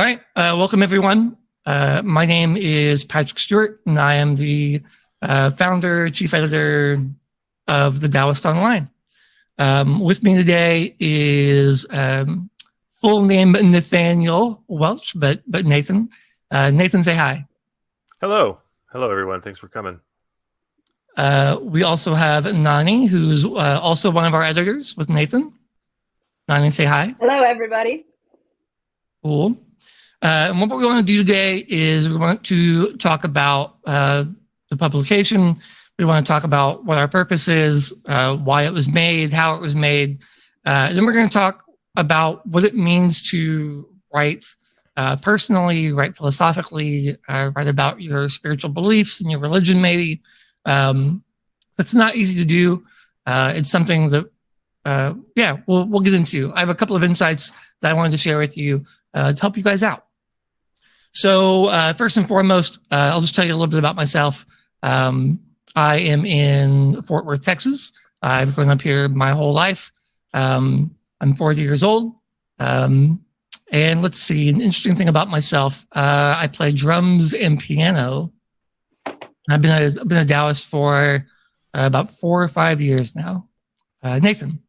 All right. Welcome, everyone. My name is Patrick Stewart, and I am the founder, chief editor of the Taoist Online. With me today is full name Nathaniel Welch, but Nathan. Nathan, say hi. Hello. Hello, everyone. Thanks for coming. We also have Nani, who's also one of our editors with Nathan. Nani, say hi. Hello, everybody. Cool. And what we want to do today is we want to talk about the publication. We want to talk about what our purpose is, why it was made, how it was made. And then we're going to talk about what it means to write personally, write philosophically, write about your spiritual beliefs and your religion, maybe. That's not easy to do. It's something that, we'll get into. I have a couple of insights that I wanted to share with you to help you guys out. So first and foremost, I'll just tell you a little bit about myself. I am in Fort Worth, Texas. I've grown up here my whole life. I'm 40 years old. And let's see, an interesting thing about myself, I play drums and piano. I've been a Taoist for about 4 or 5 years now. Nathan.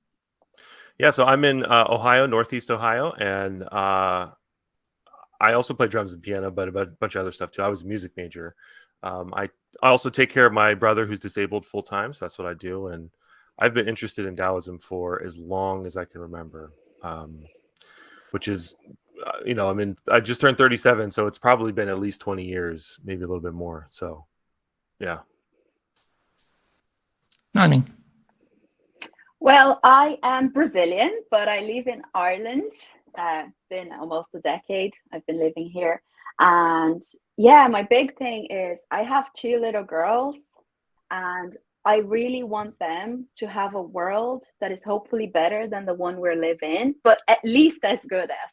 Yeah, so I'm in Ohio, Northeast Ohio, and I also play drums and piano, but a bunch of other stuff too. I was a music major. I also take care of my brother who's disabled full time, so that's what I do. And I've been interested in Taoism for as long as I can remember, which is, I just turned 37, so it's probably been at least 20 years, maybe a little bit more. So, yeah. Nani. Well, I am Brazilian, but I live in Ireland. It's been almost a decade I've been living here. And yeah, my big thing is I have 2 little girls, and I really want them to have a world that is hopefully better than the one we live in, but at least as good as.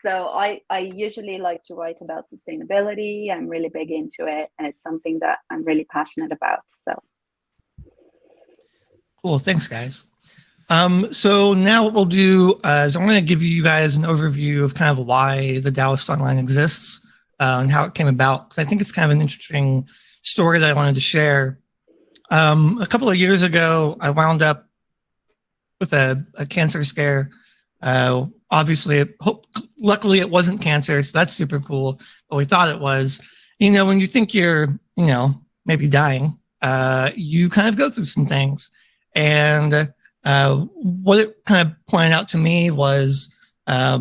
So I usually like to write about sustainability. I'm really big into it, and it's something that I'm really passionate about. So cool. Thanks, guys. So now what we'll do is I'm going to give you guys an overview of kind of why the Taoist Online exists and how it came about, because I think it's kind of an interesting story that I wanted to share. A couple of years ago, I wound up with a cancer scare. Obviously, luckily it wasn't cancer, so that's super cool, but we thought it was. When you think you're, maybe dying, you kind of go through some things. And what it kind of pointed out to me was, I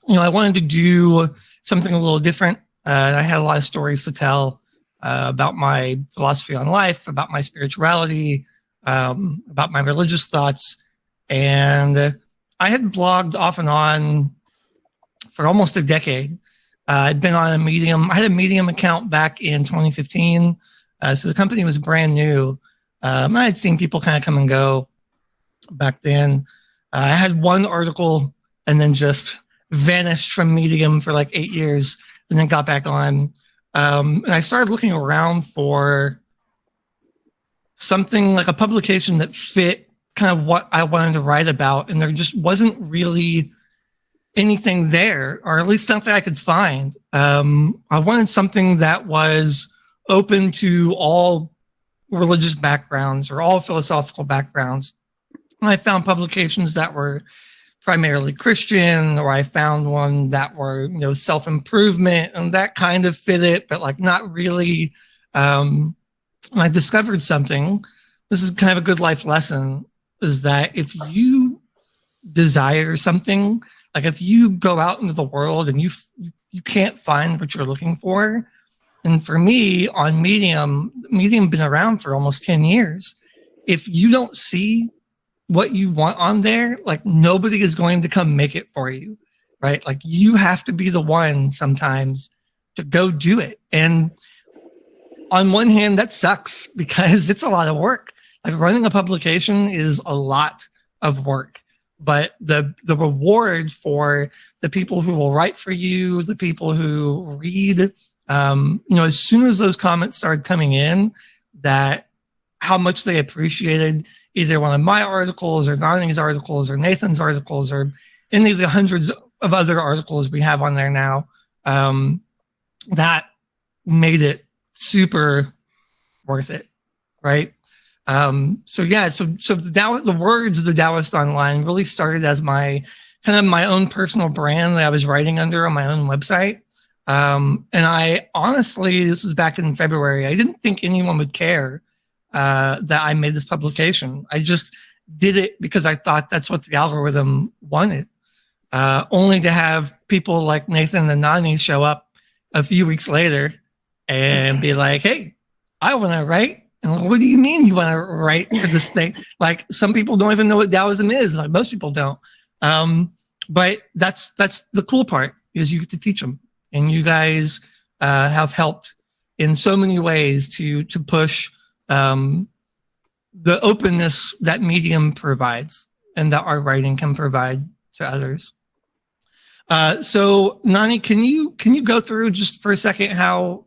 wanted to do something a little different. And I had a lot of stories to tell about my philosophy on life, about my spirituality, about my religious thoughts. And I had blogged off and on for almost a decade. I'd been on a Medium. I had a Medium account back in 2015. So the company was brand new. I had seen people kind of come and go back then. I had one article and then just vanished from Medium for like 8 years and then got back on. And I started looking around for something like a publication that fit kind of what I wanted to write about. And there just wasn't really anything there, or at least nothing I could find. I wanted something that was open to all religious backgrounds or all philosophical backgrounds. And I found publications that were primarily Christian, or I found one that were, self-improvement, and that kind of fit it, but like not really. And I discovered something. This is kind of a good life lesson, is that if you desire something, like if you go out into the world and you can't find what you're looking for. And for me on Medium been around for almost 10 years. If you don't see what you want on there, like nobody is going to come make it for you, right? Like you have to be the one sometimes to go do it. And on one hand, that sucks because it's a lot of work. Like running a publication is a lot of work, but the reward for the people who will write for you, the people who read, as soon as those comments started coming in, that how much they appreciated either one of my articles or Nani's articles or Nathan's articles or any of the hundreds of other articles we have on there now that made it super worth it, right? So the words of the Taoist Online really started as my own personal brand that I was writing under on my own website. And I honestly, this was back in February, I didn't think anyone would care that I made this publication. I just did it because I thought that's what the algorithm wanted. Only to have people like Nathan and Nani show up a few weeks later and be like, hey, I want to write. And like, what do you mean you want to write for this thing? Like, some people don't even know what Taoism is. Like, most people don't. But that's the cool part, is you get to teach them. And you guys have helped in so many ways to push the openness that Medium provides and that our writing can provide to others. So Nani, can you go through just for a second how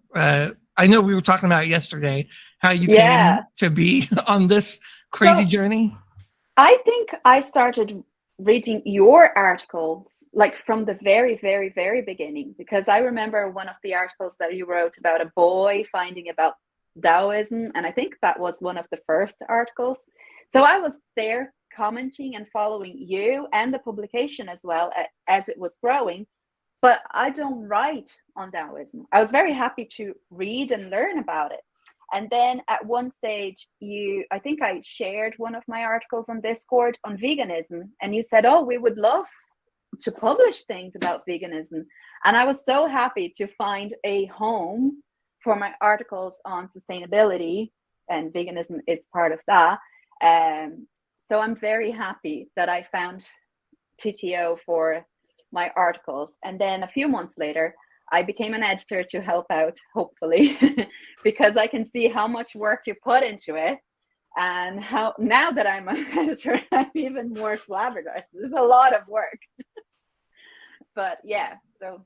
I know we were talking about it yesterday, how you came to be on this crazy journey? I think I started reading your articles like from the very, very, very beginning, because I remember one of the articles that you wrote about a boy finding about Taoism, and I think that was one of the first articles. So I was there commenting and following you and the publication as well as it was growing, but I don't write on Taoism. I was very happy to read and learn about it. And then at one stage, I think I shared one of my articles on Discord on veganism, and you said, oh, we would love to publish things about veganism. And I was so happy to find a home for my articles on sustainability, and veganism is part of that. So I'm very happy that I found TTO for my articles. And then a few months later, I became an editor to help out, hopefully, because I can see how much work you put into it. And how now that I'm an editor, I'm even more flabbergasted. There's a lot of work. But yeah, so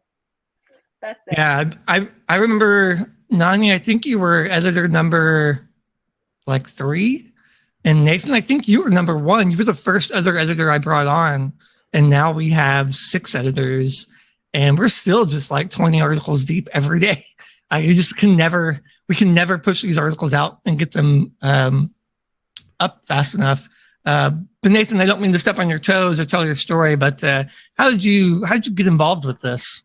that's it. Yeah, I remember, Nani, I think you were editor number like 3. And Nathan, I think you were number 1. You were the first other editor I brought on. And now we have 6 editors. And we're still just like 20 articles deep every day. We can never push these articles out and get them up fast enough. But Nathan, I don't mean to step on your toes or tell your story, but how did you get involved with this?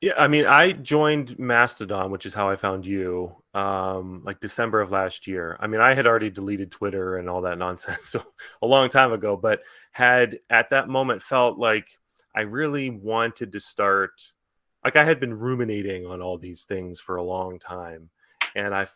Yeah, I mean, I joined Mastodon, which is how I found you, like December of last year. I mean, I had already deleted Twitter and all that nonsense so a long time ago, but had at that moment felt like I really wanted to start, like I had been ruminating on all these things for a long time. And I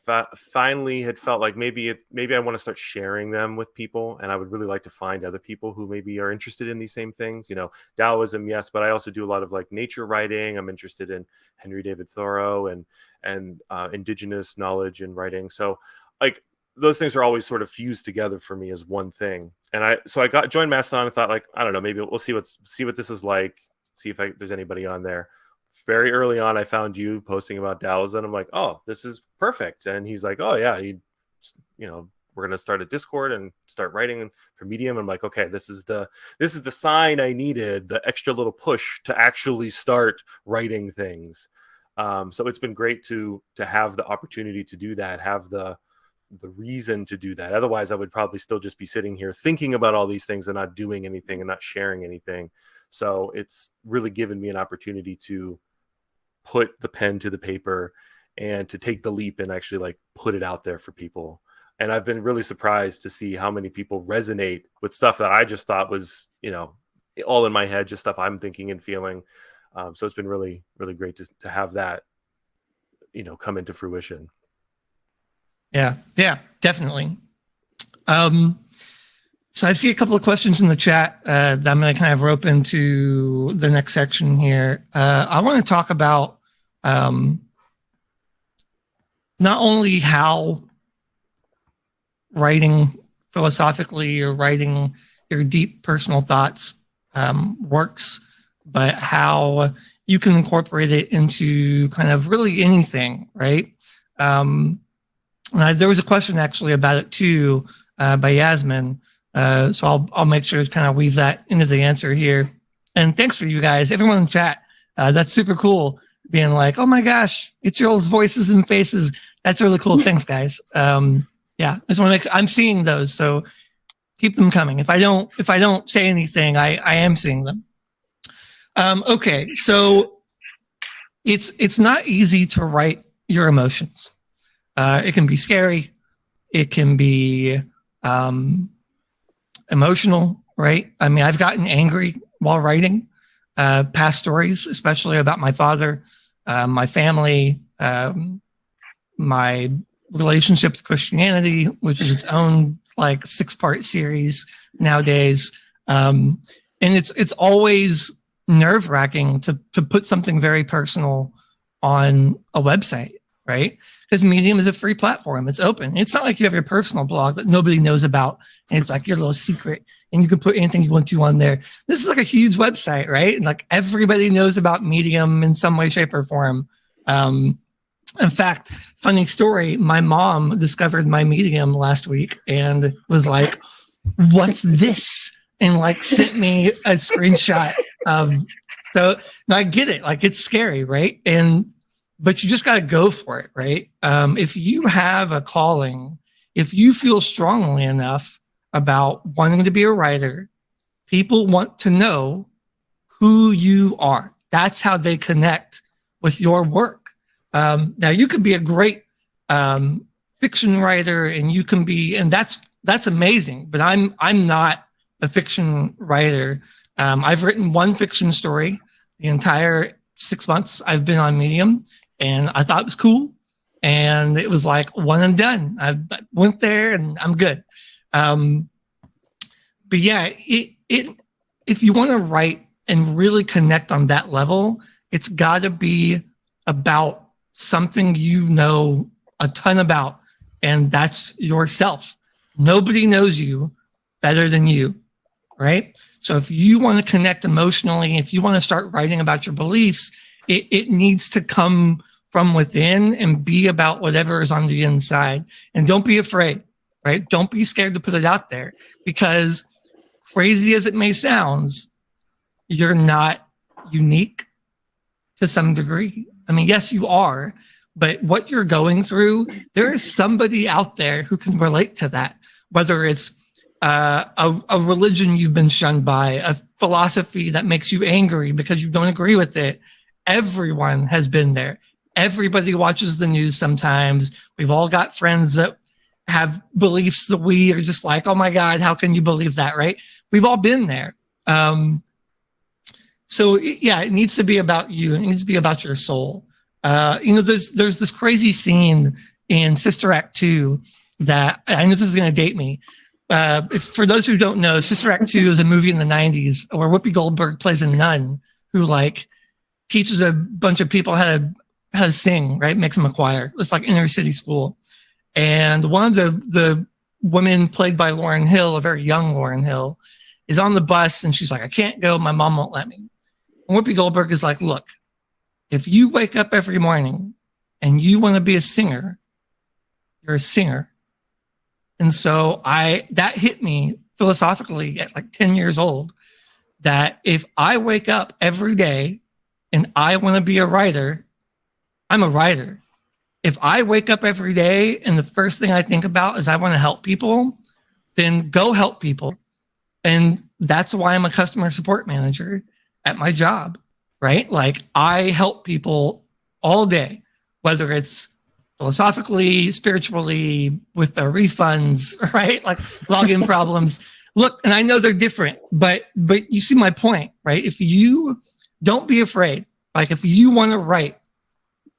finally had felt like maybe I want to start sharing them with people. And I would really like to find other people who maybe are interested in these same things. You know, Taoism, yes, but I also do a lot of like nature writing. I'm interested in Henry David Thoreau and indigenous knowledge and writing. So like those things are always sort of fused together for me as one thing. And I joined Mastodon and thought like, I don't know, maybe we'll see what this is like, see if there's anybody on there. Very early on, I found you posting about Taoism, and I'm like, oh, this is perfect. And he's like, oh yeah, we're gonna start a Discord and start writing for Medium. I'm like, okay, this is the sign I needed, the extra little push to actually start writing things. So it's been great to have the opportunity to do that, have the reason to do that. Otherwise, I would probably still just be sitting here thinking about all these things and not doing anything and not sharing anything. So it's really given me an opportunity to put the pen to the paper and to take the leap and actually like put it out there for people. And I've been really surprised to see how many people resonate with stuff that I just thought was, all in my head, just stuff I'm thinking and feeling. So it's been really, really great to have that, come into fruition. Yeah, definitely. So I see a couple of questions in the chat that I'm going to kind of rope into the next section here. I want to talk about not only how writing philosophically or writing your deep personal thoughts works, but how you can incorporate it into kind of really anything, right? There was a question actually about it too by Yasmin. So I'll make sure to kind of weave that into the answer here. And thanks for you guys, everyone in chat. That's super cool. Being like, oh my gosh, it's your old voices and faces. That's really cool. Thanks, guys. Yeah, I just want to I'm seeing those, so keep them coming. If I don't say anything, I am seeing them. Okay, so it's not easy to write your emotions. It can be scary. It can be emotional, right? I mean, I've gotten angry while writing past stories, especially about my father, my family, my relationship with Christianity, which is its own like 6-part series nowadays. And it's always nerve-wracking to put something very personal on a website, right? Because Medium is a free platform. It's open. It's not like you have your personal blog that nobody knows about, and it's like your little secret, and you can put anything you want to on there. This is like a huge website, right? And like everybody knows about Medium in some way, shape, or form. In fact, funny story, my mom discovered my Medium last week and was like, what's this? And like sent me a screenshot of, so I get it. Like it's scary, right? But you just got to go for it, right? If you have a calling, if you feel strongly enough about wanting to be a writer, people want to know who you are. That's how they connect with your work. Now you could be a great fiction writer, and you can be, and that's amazing. But I'm not a fiction writer. I've written one fiction story the entire 6 months I've been on Medium, and I thought it was cool. And it was like one and done. I went there and I'm good. But yeah, if you want to write and really connect on that level, it's got to be about something you know a ton about, and that's yourself. Nobody knows you better than you, right? So if you want to connect emotionally, if you want to start writing about your beliefs, it needs to come from within and be about whatever is on the inside. And don't be afraid, right? Don't be scared to put it out there, because crazy as it may sound, you're not unique to some degree. I mean, yes, you are, but what you're going through, there is somebody out there who can relate to that, whether it's a religion you've been shunned by, a philosophy that makes you angry because you don't agree with it. Everyone has been there. Everybody watches the news sometimes. We've all got friends that have beliefs that we are just like, oh my God, how can you believe that, right? We've all been there. So yeah, it needs to be about you. It needs to be about your soul. There's this crazy scene in Sister Act 2 that, I know this is going to date me. For those who don't know, Sister Act 2 is a movie in the 90s where Whoopi Goldberg plays a nun who like teaches a bunch of people how to sing, right? Makes them a choir. It's like inner city school. And one of the women played by Lauryn Hill, a very young Lauryn Hill, is on the bus and she's like, I can't go. My mom won't let me. And Whoopi Goldberg is like, look, if you wake up every morning and you want to be a singer, you're a singer. And so that hit me philosophically at like 10 years old, that if I wake up every day and I want to be a writer, I'm a writer. If I wake up every day and the first thing I think about is I want to help people, then go help people. And that's why I'm a customer support manager at my job, right? Like I help people all day, whether it's philosophically, spiritually, with their refunds, right? Like login problems. Look, and I know they're different, but you see my point, right? If you don't be afraid, like if you want to write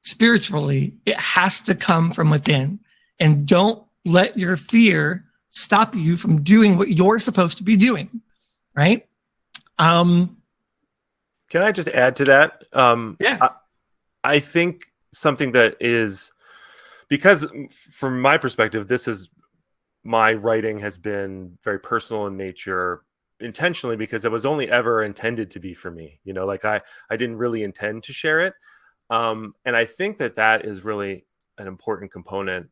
spiritually, it has to come from within, and don't let your fear stop you from doing what you're supposed to be doing, right? Can I just add to that? Yeah. I think something that is, because from my perspective, my writing has been very personal in nature, intentionally, because it was only ever intended to be for me. Like I didn't really intend to share it. And I think that is really an important component,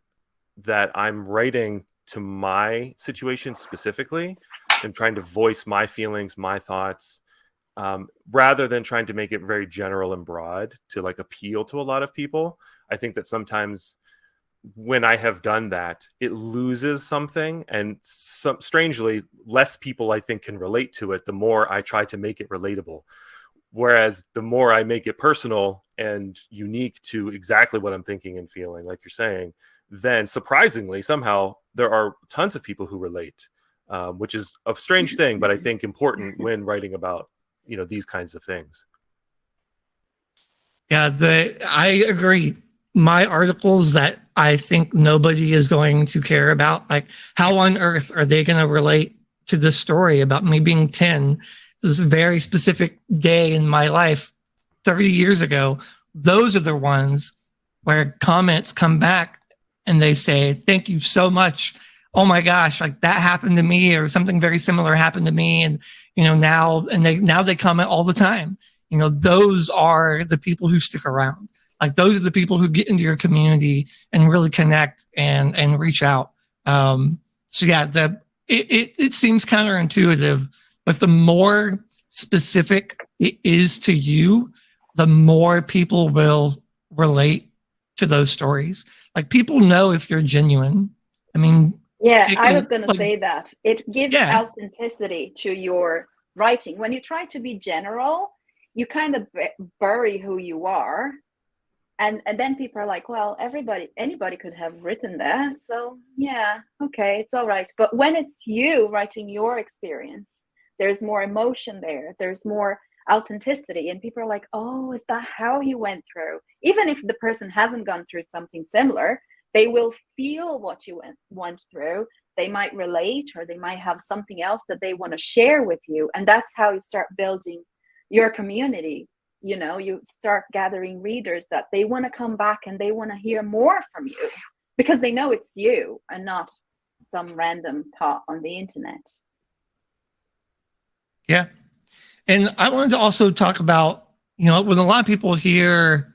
that I'm writing to my situation specifically and trying to voice my feelings, my thoughts, rather than trying to make it very general and broad to like appeal to a lot of people. I think that sometimes when I have done that, it loses something, and strangely, less people I think can relate to it the more I try to make it relatable. Whereas the more I make it personal and unique to exactly what I'm thinking and feeling, like you're saying, then surprisingly, somehow there are tons of people who relate, which is a strange thing, but I think important when writing about, these kinds of things. Yeah, I agree. My articles that I think nobody is going to care about, like how on earth are they going to relate to this story about me being 10, this very specific day in my life 30 years ago? Those are the ones where comments come back and they say, thank you so much. Oh my gosh, like that happened to me, or something very similar happened to me. And, now they comment all the time. Those are the people who stick around. Like those are the people who get into your community and really connect and reach out. So yeah, it seems counterintuitive, but the more specific it is to you, the more people will relate to those stories. Like people know if you're genuine. I mean, yeah, I was going to say that it gives authenticity to your writing. When you try to be general, you kind of bury who you are. And then people are like, well, anybody could have written that. So yeah, okay, it's all right. But when it's you writing your experience, there's more emotion there. There's more authenticity. And people are like, oh, is that how you went through? Even if the person hasn't gone through something similar, they will feel what you went through. They might relate, or they might have something else that they want to share with you. And that's how you start building your community. You start gathering readers that they want to come back and they want to hear more from you because they know it's you and not some random thought on the internet. Yeah. And I wanted to also talk about, when a lot of people hear,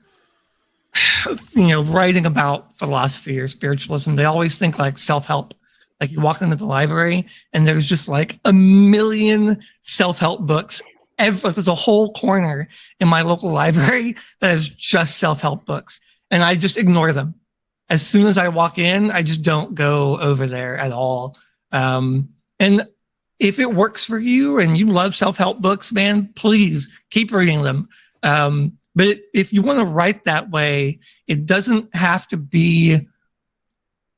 writing about philosophy or spiritualism, they always think like self-help. Like you walk into the library and there's just like a million self-help books. There's a whole corner in my local library that is just self-help books, and I just ignore them. As soon as I walk in, I just don't go over there at all. And if it works for you and you love self-help books, man, please keep reading them. But if you want to write that way, it doesn't have to be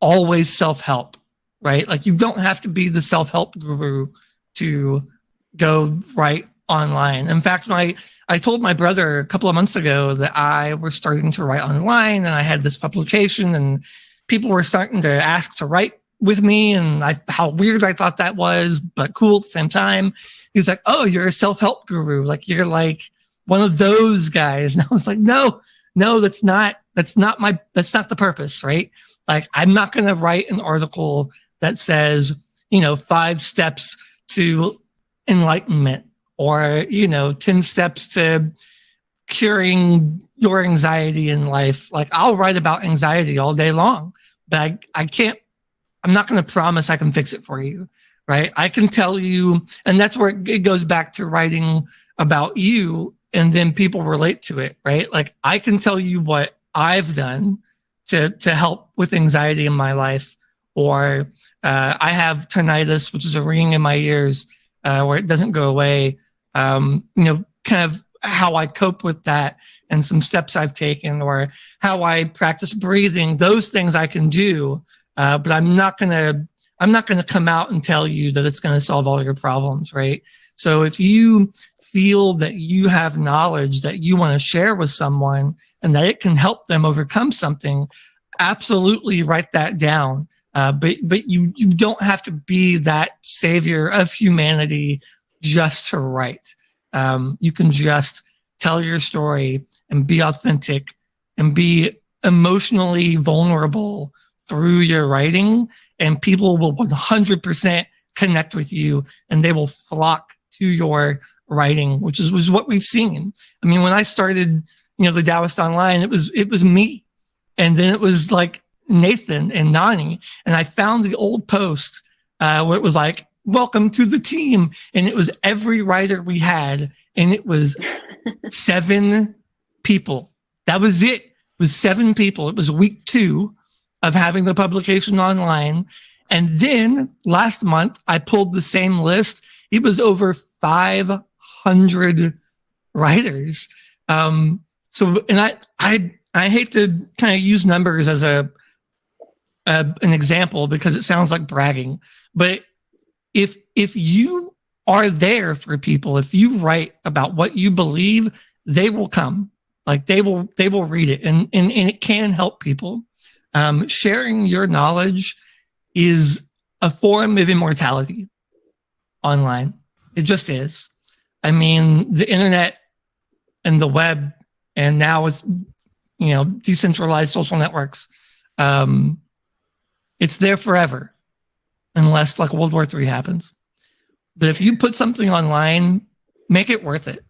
always self-help, right? Like you don't have to be the self-help guru to go write online. In fact, when I told my brother a couple of months ago that I was starting to write online and I had this publication and people were starting to ask to write with me, and how weird I thought that was, but cool at the same time. He was like, oh, you're a self-help guru. Like you're like one of those guys. And I was like, no, that's not the purpose, right? Like I'm not going to write an article that says, 5 steps to enlightenment, or 10 steps to curing your anxiety in life. Like I'll write about anxiety all day long, but I'm not going to promise I can fix it for you, right? I can tell you, and that's where it goes back to writing about you, and then people relate to it, right? Like I can tell you what I've done to help with anxiety in my life, or I have tinnitus, which is a ringing in my ears where it doesn't go away. Kind of how I cope with that and some steps I've taken, or how I practice breathing. Those things I can do, but I'm not gonna come out and tell you that it's gonna solve all your problems, right? So if you feel that you have knowledge that you want to share with someone and that it can help them overcome something, absolutely write that down. But you don't have to be that savior of humanity just to write. You can just tell your story and be authentic and be emotionally vulnerable through your writing, and people will 100% connect with you and they will flock to your writing, which was what we've seen. I mean, when I started, the Taoist online, it was me, and then it was like Nathan and Nani, and I found the old post where it was like, welcome to the team. And it was every writer we had. And it was 7 people. That was it. It was 7 people. It was week 2 of having the publication online. And then last month, I pulled the same list. It was over 500 writers. So, and I hate to kind of use numbers as an example because it sounds like bragging, but if you are there for people, if you write about what you believe, they will come. Like they will read it, and it can help people. Sharing your knowledge is a form of immortality online. It just is. I mean, the internet and the web, and now it's, decentralized social networks. It's there forever, unless like World War III happens. But if you put something online, make it worth it,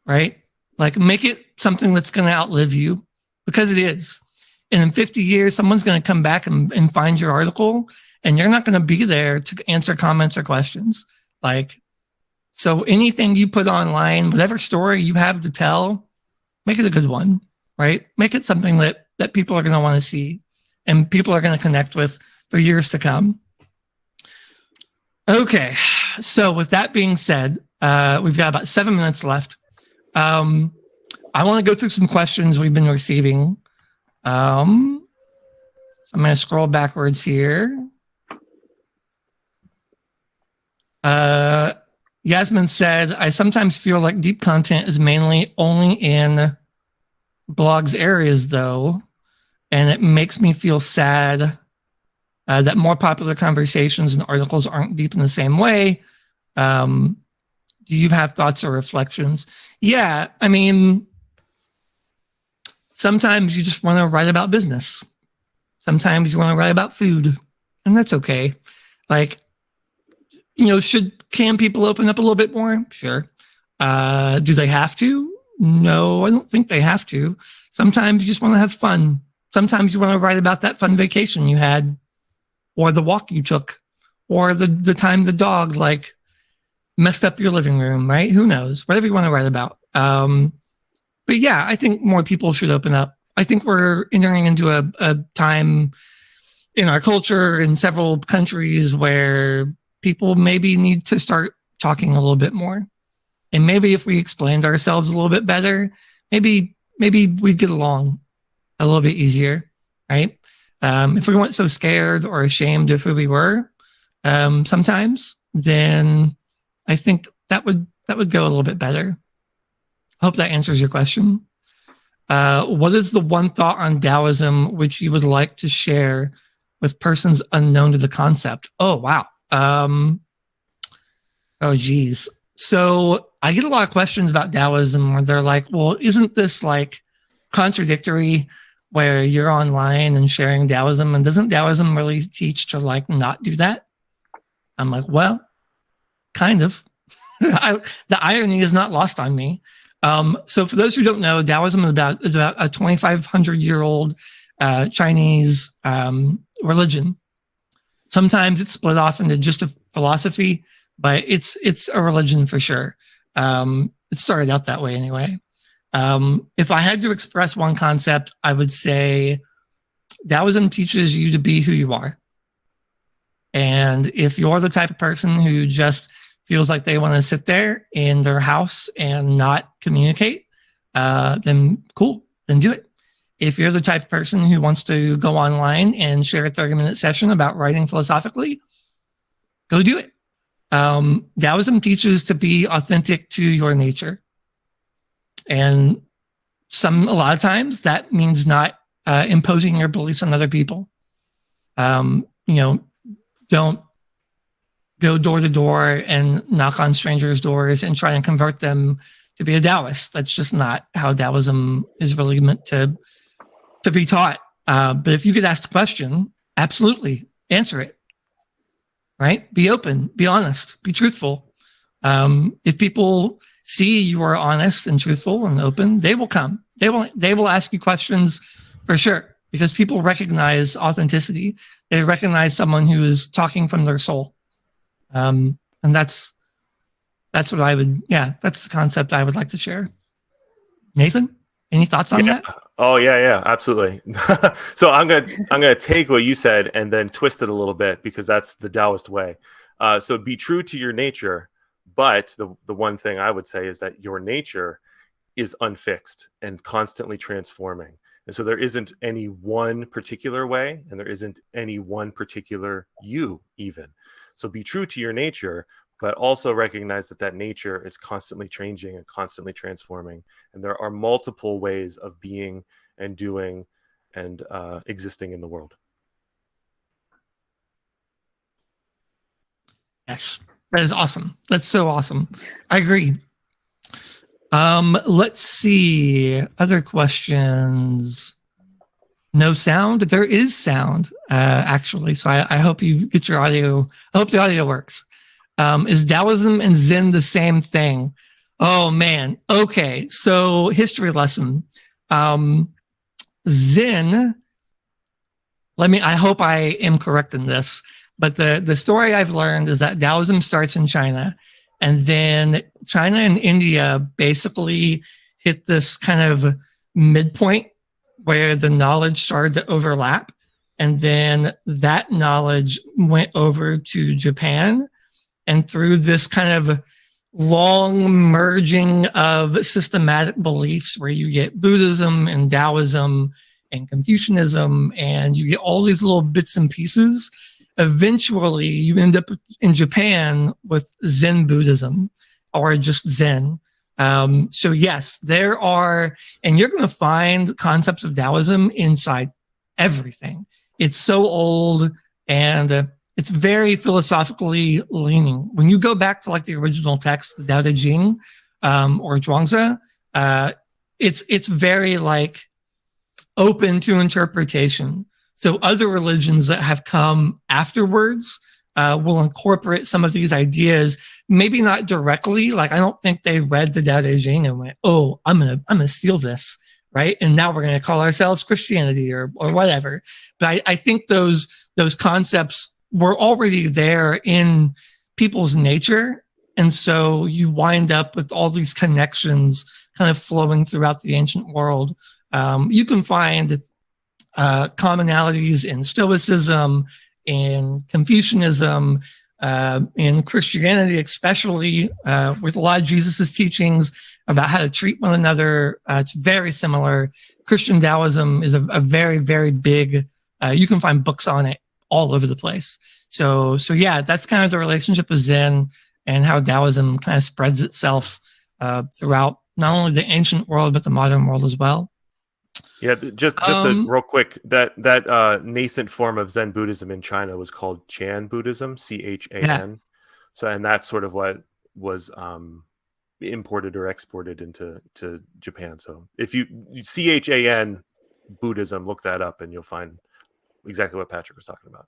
right? Like make it something that's going to outlive you, because it is. And in 50 years, someone's going to come back and find your article, and you're not going to be there to answer comments or questions. So anything you put online, whatever story you have to tell, make it a good one, right? Make it something that people are going to want to see and people are going to connect with for years to come. Okay. So with that being said, we've got about 7 minutes left. I want to go through some questions we've been receiving. So I'm going to scroll backwards here. Yasmin said, I sometimes feel like deep content is mainly only in blogs areas, though, and it makes me feel sad that more popular conversations and articles aren't deep in the same way. Do you have thoughts or reflections? Yeah, I mean, sometimes you just want to write about business. Sometimes you want to write about food, and that's okay. Can people open up a little bit more? Sure. Do they have to? No, I don't think they have to. Sometimes you just want to have fun. Sometimes you want to write about that fun vacation you had, or the walk you took, or the time the dog messed up your living room, right? Who knows? Whatever you want to write about. But yeah, I think more people should open up. I think we're entering into a time in our culture in several countries where people maybe need to start talking a little bit more. And maybe if we explained ourselves a little bit better, maybe we'd get along a little bit easier, right? If we weren't so scared or ashamed of who we were sometimes, then I think that would go a little bit better. I hope that answers your question. What is the one thought on Taoism which you would like to share with persons unknown to the concept? Oh, wow. Oh, geez. So I get a lot of questions about Taoism where they're like, well, isn't this contradictory where you're online and sharing Taoism? And doesn't Taoism really teach to not do that? I'm like, well, kind of. The irony is not lost on me. So for those who don't know, Taoism is about a 2,500-year-old Chinese religion. Sometimes it's split off into just a philosophy, but it's a religion for sure. It started out that way anyway. If I had to express one concept, I would say Taoism teaches you to be who you are. And if you're the type of person who just feels like they want to sit there in their house and not communicate, then cool, then do it. If you're the type of person who wants to go online and share a 30-minute session about writing philosophically, go do it. Taoism teaches to be authentic to your nature. And a lot of times that means not imposing your beliefs on other people. Don't go door to door and knock on strangers' doors and try and convert them to be a Taoist. That's just not how Taoism is really meant to be taught. But if you could ask the question, absolutely answer it, right? Be open, be honest, be truthful. If people see you are honest and truthful and open, they will come. They will ask you questions for sure, because people recognize authenticity. They recognize someone who is talking from their soul. And that's what I would, that's the concept I would like to share. Nathan, any thoughts on that? Oh yeah, absolutely. So I'm gonna take what you said and then twist it a little bit, because that's the Taoist way. So be true to your nature, but the one thing I would say is that your nature is unfixed and constantly transforming. And so there isn't any one particular way, and there isn't any one particular you even. So be true to your nature, but also recognize that that nature is constantly changing and constantly transforming. And there are multiple ways of being and doing and existing in the world. Yes, that is awesome. That's so awesome. I agree. Let's see. Other questions. No sound? There is sound, actually. So I hope you get your audio. I hope the audio works. Is Taoism and Zen the same thing? Oh, man. Okay. So history lesson. Zen, I hope I am correct in this, but the story I've learned is that Taoism starts in China, and then China and India basically hit this kind of midpoint where the knowledge started to overlap. And then that knowledge went over to Japan. And through this kind of long merging of systematic beliefs where you get Buddhism and Taoism and Confucianism, and you get all these little bits and pieces, eventually you end up in Japan with Zen Buddhism, or just Zen. So yes, there are, and you're going to find concepts of Taoism inside everything. It's so old, and it's very philosophically leaning. When you go back to like the original text, the Tao Te Ching, or Zhuangzi, it's very like open to interpretation. So other religions that have come afterwards will incorporate some of these ideas, maybe not directly. Like I don't think they read the Tao Te Ching and went, "Oh, I'm gonna steal this," right? And now we're gonna call ourselves Christianity or whatever. But I think those concepts were already there in people's nature, and so you wind up with all these connections kind of flowing throughout the ancient world. You can find commonalities in Stoicism, in Confucianism, in Christianity, especially with a lot of Jesus's teachings about how to treat one another. It's very similar. Christian Taoism is a very, very big, you can find books on it all over the place. So yeah, that's kind of the relationship with Zen and how Taoism kind of spreads itself throughout not only the ancient world, but the modern world as well. Yeah, just real quick, that nascent form of Zen Buddhism in China was called Chan Buddhism, Chan. Yeah. So, and that's sort of what was imported or exported into Japan. So if you Chan Buddhism, look that up and you'll find exactly what Patrick was talking about.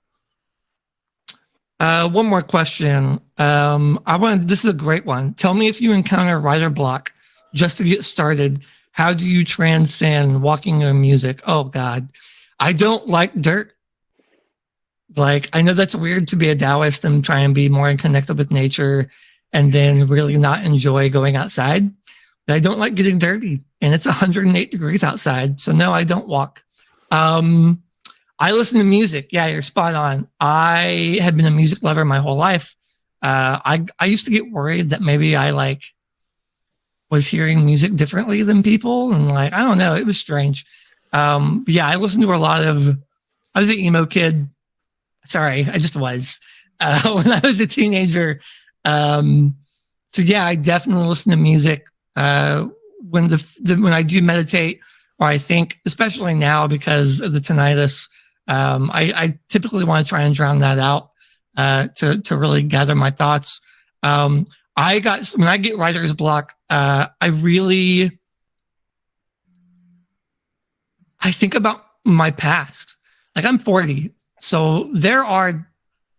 One more question. This is a great one. Tell me if you encounter writer block just to get started. How do you transcend walking or music? Oh God, I don't like dirt. Like, I know that's weird to be a Taoist and try and be more connected with nature and then really not enjoy going outside. But I don't like getting dirty, and it's 108 degrees outside. So no, I don't walk. I listen to music. Yeah, you're spot on. I have been a music lover my whole life. I used to get worried that maybe I was hearing music differently than people, and I don't know, it was strange. Yeah, I listened to a lot of. I was an emo kid. Sorry, I just was when I was a teenager. So yeah, I definitely listen to music when I do meditate, or I think, especially now because of the tinnitus. I typically want to try and drown that out to really gather my thoughts. When I get writer's block, I think about my past. Like, I'm 40, so there are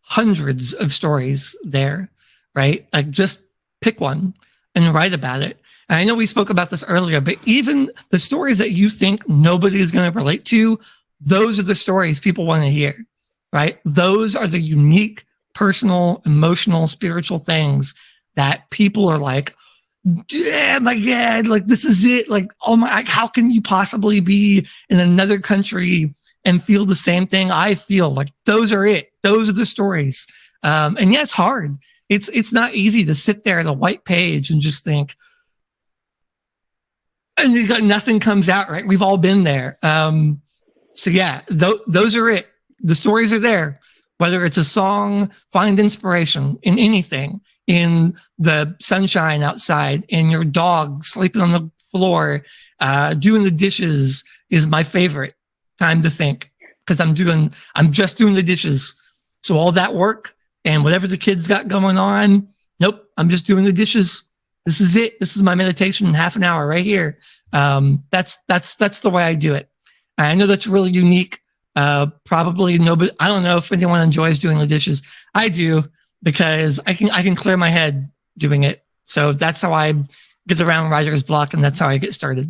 hundreds of stories there, right? Like, just pick one and write about it. And I know we spoke about this earlier, but even the stories that you think nobody is going to relate to, those are the stories people want to hear, right? Those are the unique, personal, emotional, spiritual things that people are like, yeah, my God, like this is it. Like, oh my, like, how can you possibly be in another country and feel the same thing I feel? Like, those are it. Those are the stories. And yeah, it's hard. It's not easy to sit there at a white page and just think, and you got nothing comes out, right? We've all been there. So yeah, those are it. The stories are there. Whether it's a song, find inspiration in anything, in the sunshine outside, in your dog sleeping on the floor, doing the dishes is my favorite time to think, because I'm just doing the dishes. So all that work and whatever the kids got going on, nope, I'm just doing the dishes. This is it. This is my meditation, half an hour right here. That's the way I do it. I know that's really unique. Probably nobody, I don't know if anyone enjoys doing the dishes. I do, because I can clear my head doing it. So that's how I get around writer's block, and that's how I get started.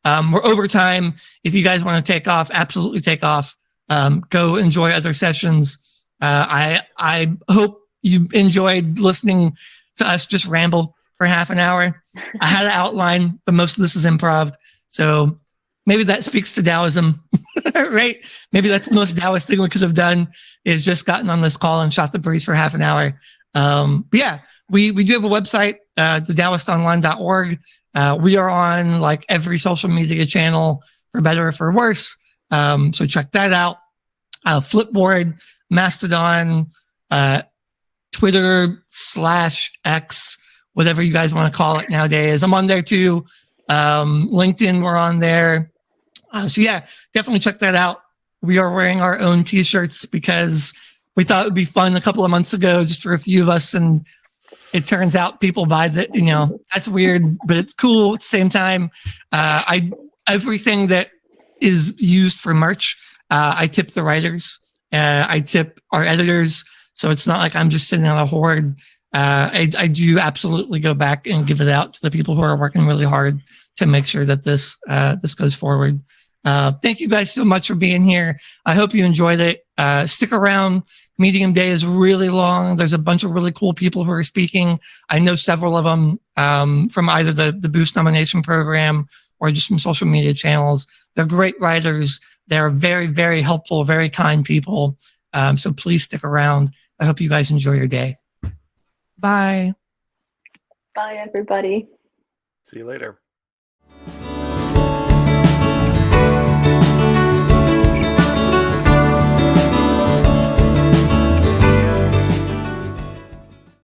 We're over time. If you guys want to take off, absolutely take off. Go enjoy other sessions. I hope you enjoyed listening to us just ramble for half an hour. I had an outline, but most of this is improv. So maybe that speaks to Taoism, right? Maybe that's the most Taoist thing we could have done, is just gotten on this call and shot the breeze for half an hour. But yeah, we do have a website, thedaoistonline.org. We are on like every social media channel, for better or for worse. So check that out. Flipboard, Mastodon, Twitter /X, whatever you guys want to call it nowadays. I'm on there too. LinkedIn, we're on there. So yeah, definitely check that out. We are wearing our own t-shirts because we thought it would be fun a couple of months ago, just for a few of us. And it turns out people buy that, that's weird, but it's cool at the same time. Everything that is used for merch, I tip the writers, I tip our editors. So it's not like I'm just sitting on a hoard. I do absolutely go back and give it out to the people who are working really hard to make sure that this goes forward. Thank you guys so much for being here. I hope you enjoyed it. Stick around. Medium Day is really long. There's a bunch of really cool people who are speaking. I know several of them from either the Boost nomination program or just from social media channels. They're great writers. They're very, very helpful, very kind people. So please stick around. I hope you guys enjoy your day. Bye. Bye, everybody. See you later.